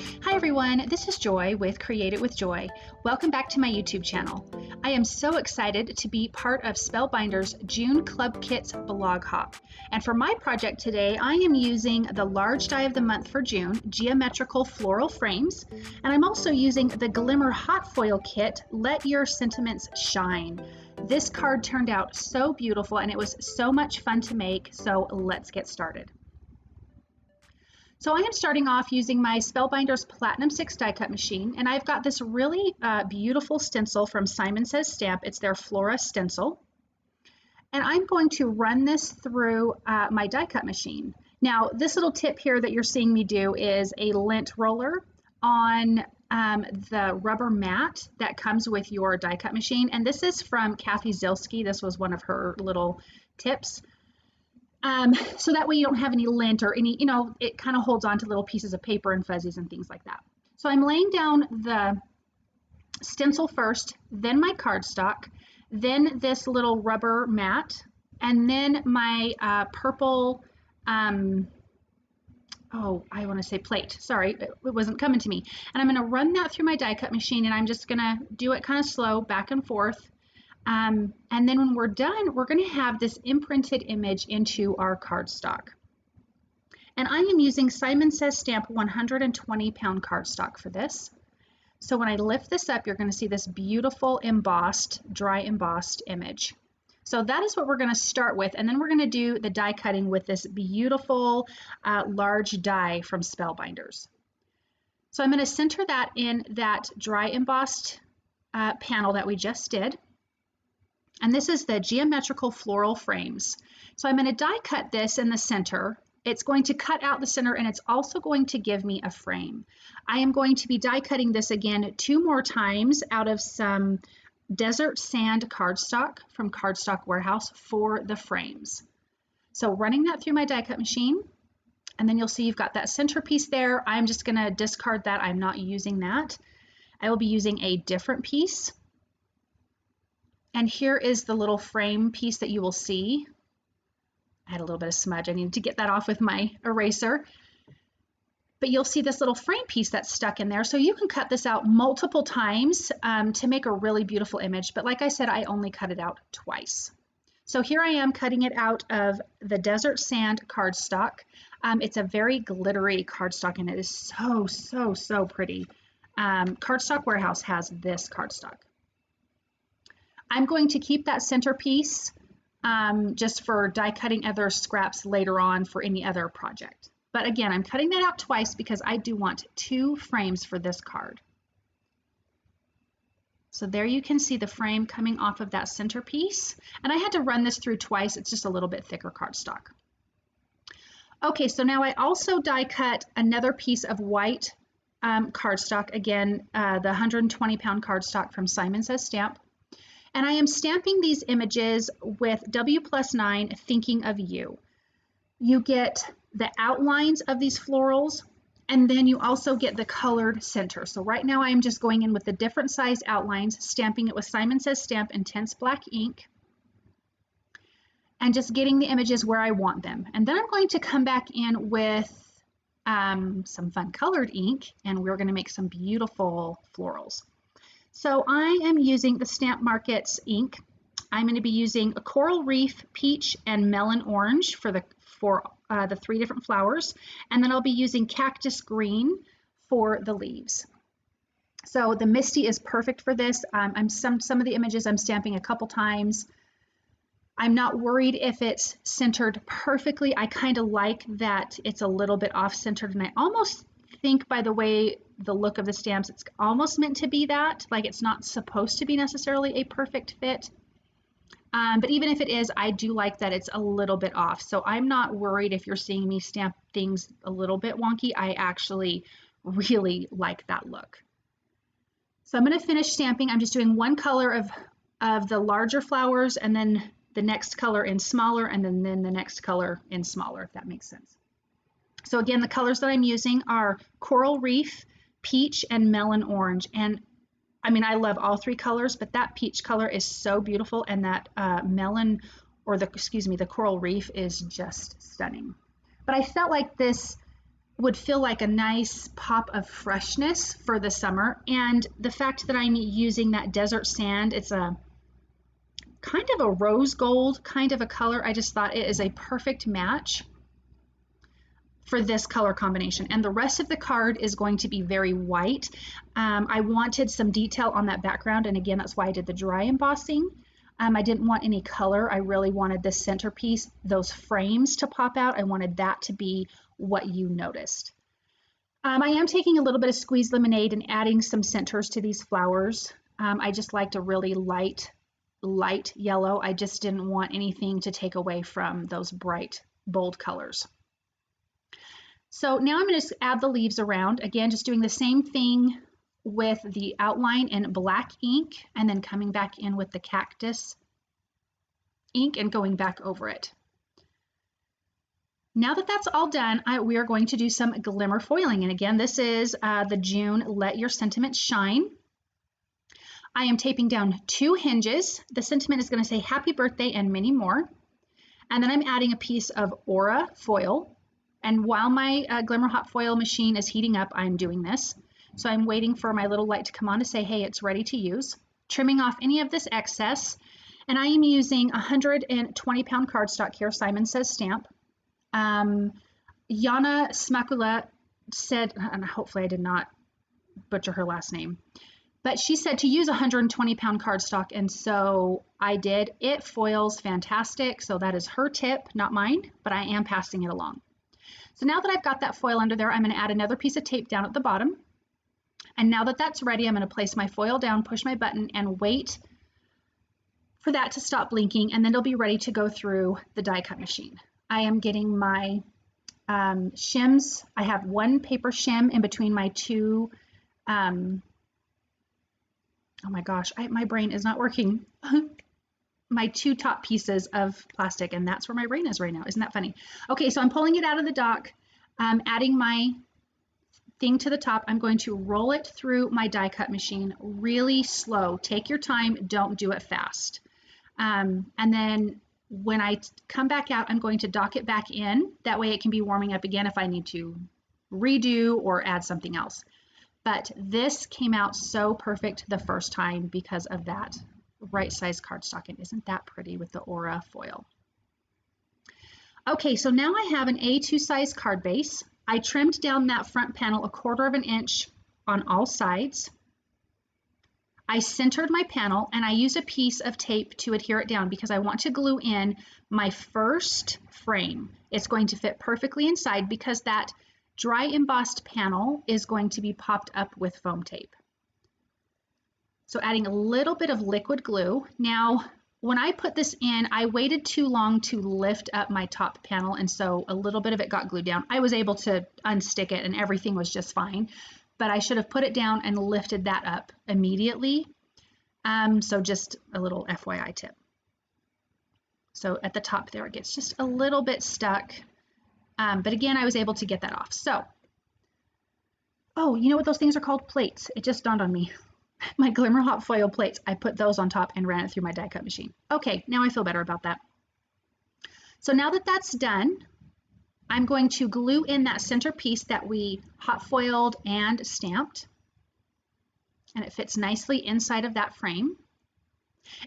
Hi everyone, this is Joy with Create It with Joy. Welcome back to my YouTube channel. I am so excited to be part of Spellbinders June Club Kits blog hop. And for my project today, I am using the large die of the month for June, geometrical floral frames. And I'm also using the Glimmer hot foil kit, Let Your Sentiments Shine. This card turned out so beautiful and it was so much fun to make, so let's get started. So I am starting off using my Spellbinders Platinum 6 die cut machine, and I've got this really beautiful stencil from Simon Says Stamp. It's their FLORA stencil. And I'm going to run this through my die cut machine. Now, this little tip here that you're seeing me do is a lint roller on the rubber mat that comes with your die cut machine. And this is from Kathy Zilski. This was one of her little tips. So that way you don't have any lint or any, it kind of holds on to little pieces of paper and fuzzies and things like that. So I'm laying down the stencil first, then my cardstock, then this little rubber mat, and then my purple, I want to say plate. Sorry, it wasn't coming to me. And I'm going to run that through my die cut machine, and I'm just going to do it kind of slow, back and forth. And then when we're done, we're going to have this imprinted image into our cardstock. And I am using Simon Says Stamp 120 pound cardstock for this. So when I lift this up, you're going to see this beautiful embossed, dry embossed image. So that is what we're going to start with. And then we're going to do the die cutting with this beautiful large die from Spellbinders. So I'm going to center that in that dry embossed panel that we just did. And this is the geometrical floral frames. So I'm going to die cut this in the center. It's going to cut out the center and it's also going to give me a frame. I am going to be die cutting this again 2 more times out of some desert sand cardstock from Cardstock Warehouse for the frames. So running that through my die cut machine, and then you'll see you've got that centerpiece there. I'm just going to discard that. I'm not using that. I will be using a different piece. And here is the little frame piece that you will see. I had a little bit of smudge. I needed to get that off with my eraser. But you'll see this little frame piece that's stuck in there. So you can cut this out multiple times to make a really beautiful image. But like I said, I only cut it out twice. So here I am cutting it out of the desert sand cardstock. It's a very glittery cardstock and it is so pretty. Cardstock Warehouse has this cardstock. I'm going to keep that centerpiece just for die cutting other scraps later on for any other project. But again, I'm cutting that out twice because I do want 2 frames for this card. So there you can see the frame coming off of that centerpiece. And I had to run this through twice. It's just a little bit thicker cardstock. Okay, so now I also die cut another piece of white cardstock. Again, the 120 pound cardstock from Simon Says Stamp. And I am stamping these images with W+9 Thinking of You. You get the outlines of these florals, and then you also get the colored center. So right now I am just going in with the different size outlines, stamping it with Simon Says Stamp Intense Black ink, and just getting the images where I want them. And then I'm going to come back in with some fun colored ink, and we're going to make some beautiful florals. So I am using the Stamp Markets ink. I'm going to be using a Coral Reef, Peach, and Melon Orange for the 3 different flowers. And then I'll be using Cactus Green for the leaves. So the Misty is perfect for this. Some of the images I'm stamping a couple times. I'm not worried if it's centered perfectly. I kind of like that it's a little bit off-centered, and I almost think by the way the look of the stamps, it's almost meant to be that, like it's not supposed to be necessarily a perfect fit. But even if it is, I do like that it's a little bit off. So I'm not worried if you're seeing me stamp things a little bit wonky. I actually really like that look. So I'm going to finish stamping. I'm just doing one color of the larger flowers, and then the next color in smaller, and then the next color in smaller, if that makes sense. So again, the colors that I'm using are Coral Reef, Peach, and Melon Orange. And I mean, I love all 3 colors, but that peach color is so beautiful, and that the Coral Reef is just stunning. But I felt like this would feel like a nice pop of freshness for the summer. And the fact that I'm using that desert sand, it's a kind of a rose gold kind of a color. I just thought it is a perfect match for this color combination. And the rest of the card is going to be very white. I wanted some detail on that background, and again, that's why I did the dry embossing. I didn't want any color. I really wanted this centerpiece, those frames to pop out. I wanted that to be what you noticed. I am taking a little bit of squeezed lemonade and adding some centers to these flowers. I just liked a really light yellow. I just didn't want anything to take away from those bright, bold colors. So now I'm going to add the leaves around. Again, just doing the same thing with the outline in black ink and then coming back in with the cactus ink and going back over it. Now that that's all done, we are going to do some glimmer foiling. And again, this is the June Let Your Sentiments Shine. I am taping down 2 hinges. The sentiment is going to say happy birthday and many more. And then I'm adding a piece of Aura foil. And while my Glimmer Hot Foil machine is heating up, I'm doing this. So I'm waiting for my little light to come on to say, hey, it's ready to use. Trimming off any of this excess. And I am using 120-pound cardstock here, Simon Says stamp. Yana Smakula said, and hopefully I did not butcher her last name, but she said to use 120-pound cardstock, and so I did. It foils fantastic, so that is her tip, not mine, but I am passing it along. So now that I've got that foil under there, I'm going to add another piece of tape down at the bottom. And now that that's ready, I'm going to place my foil down, push my button, and wait for that to stop blinking, and then it'll be ready to go through the die cut machine. I am getting my shims. I have 1 paper shim in between my 2, oh my gosh, my brain is not working. My 2 top pieces of plastic, and that's where my brain is right now. Isn't that funny? Okay, so I'm pulling it out of the dock, adding my thing to the top. I'm going to roll it through my die cut machine really slow. Take your time, don't do it fast. And then when I come back out, I'm going to dock it back in. That way it can be warming up again if I need to redo or add something else. But this came out so perfect the first time because of that right size cardstock, and isn't that pretty with the Aura foil? Okay, so now I have an A2 size card base. I trimmed down that front panel 1/4 of an inch on all sides. I centered my panel and I used a piece of tape to adhere it down because I want to glue in my first frame. It's going to fit perfectly inside because that dry embossed panel is going to be popped up with foam tape. So adding a little bit of liquid glue. Now, when I put this in, I waited too long to lift up my top panel, and so a little bit of it got glued down. I was able to unstick it and everything was just fine, but I should have put it down and lifted that up immediately. So just a little FYI tip. So at the top there, it gets just a little bit stuck. But again, I was able to get that off. So, oh, you know what those things are called? Plates. It just dawned on me. My Glimmer Hot Foil plates. I put those on top and ran it through my die cut machine. Okay, now I feel better about that. So now that that's done, I'm going to glue in that center piece that we hot foiled and stamped. And it fits nicely inside of that frame.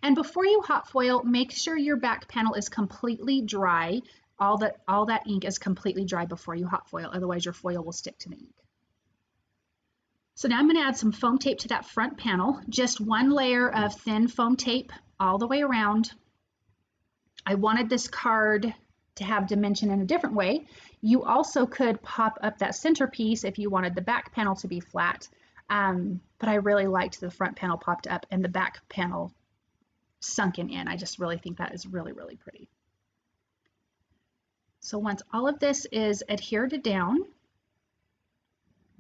And before you hot foil, make sure your back panel is completely dry. All that ink is completely dry before you hot foil, otherwise your foil will stick to the ink. So now I'm going to add some foam tape to that front panel, just 1 layer of thin foam tape all the way around. I wanted this card to have dimension in a different way. You also could pop up that centerpiece if you wanted the back panel to be flat, but I really liked the front panel popped up and the back panel sunken in. I just really think that is really, really pretty. So once all of this is adhered down,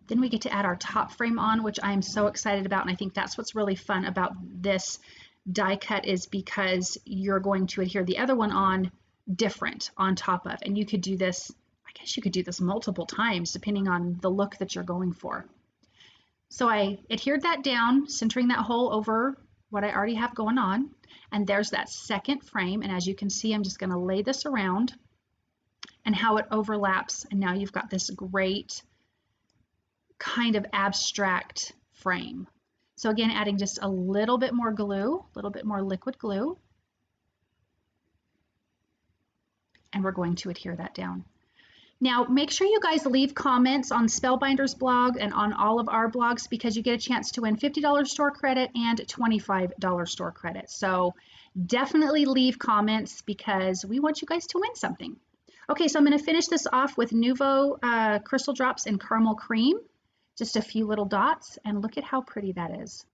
then we get to add our top frame on, which I'm so excited about. And I think that's what's really fun about this die cut, is because you're going to adhere the other one on different on top of. And you could do this, I guess you could do this multiple times depending on the look that you're going for. So I adhered that down, centering that hole over what I already have going on. And there's that second frame. And as you can see, I'm just going to lay this around and how it overlaps. And now you've got this great kind of abstract frame. So again, adding just a little bit more glue, a little bit more liquid glue. And we're going to adhere that down. Now, make sure you guys leave comments on Spellbinders blog and on all of our blogs, because you get a chance to win $50 store credit and $25 store credit. So definitely leave comments because we want you guys to win something. Okay, so I'm going to finish this off with Nuvo Crystal Drops and Caramel Cream. Just a few little dots, and look at how pretty that is.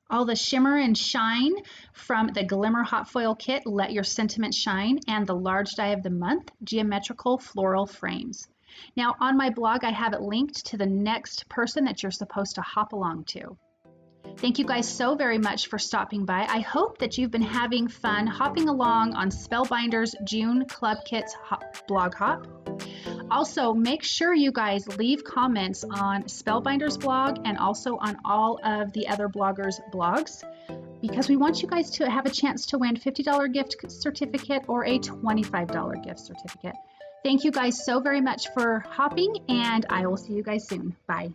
All the shimmer and shine from the Glimmer Hot Foil Kit, Let Your Sentiment Shine, and the Large Die of the Month, Geometrical Floral Frames. Now on my blog, I have it linked to the next person that you're supposed to hop along to. Thank you guys so very much for stopping by. I hope that you've been having fun hopping along on Spellbinders June Club Kits blog hop. Also, make sure you guys leave comments on Spellbinders blog and also on all of the other bloggers' blogs, because we want you guys to have a chance to win $50 gift certificate or a $25 gift certificate. Thank you guys so very much for hopping, and I will see you guys soon. Bye.